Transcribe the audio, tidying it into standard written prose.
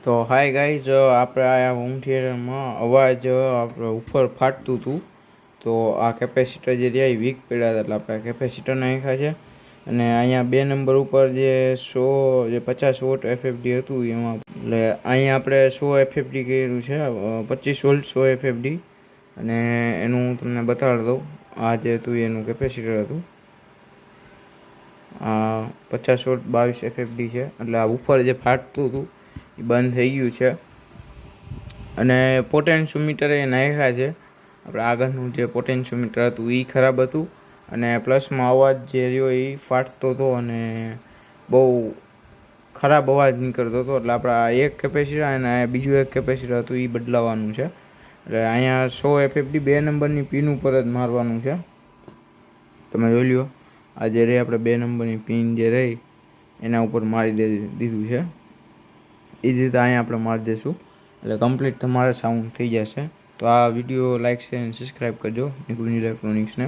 તો hi guys, આપણે આ હોમ થિયેટરમાં અવાજ આપણે ઉપર ફાટતું હતું. તો આ કેપેસિટર જે રહ્યા એ વીક પડ્યા હતા, એટલે આપણે કેપેસિટર નાખ્યા છે. અને અહીંયા 2 નંબર ઉપર જે 50 વોટ એફએફડી હતું એમાં, એટલે અહીંયા આપણે 100 એફએફડી કર્યું છે, 25 વોલ્ટ 100 એફએફડી. અને એનું હું તમને બતાડી દઉં. આ જે હતું એનું કેપેસિટર હતું, આ 50 વોટ 22 એફએફડી છે. એટલે આ ઉપર જે ફાટતું હતું એ બંધ થઈ ગયું છે. અને પોટેન્શિયોમીટર એ નાખ્યા છે. આપણે આગળનું જે પોટેન્શિયોમીટર હતું એ ખરાબ હતું. અને પ્લસમાં અવાજ જે રહ્યો એ ફાટતો હતો અને બહુ ખરાબ અવાજ નીકળતો હતો. એટલે આપણે આ એક કેપેસિટર અને બીજું એક કેપેસિટર હતું એ બદલાવાનું છે. એટલે અહીંયા 100 એફએફડી 2 નંબરની પિન ઉપર જ મારવાનું છે. તમે જોઈ લ્યો, આ જે રહી આપણે 2 નંબરની પિન જે રહી એના ઉપર મારી દીધું છે. એ જ રીતે અહીંયા આપણે મારી દઈશું એટલે કમ્પ્લીટ તમારે સાઉન્ડ થઈ જશે. તો આ વિડીયો લાઇક શેર અને સબસ્ક્રાઈબ કરજો નિકુંજ ઇલેક્ટ્રોનિક્સને.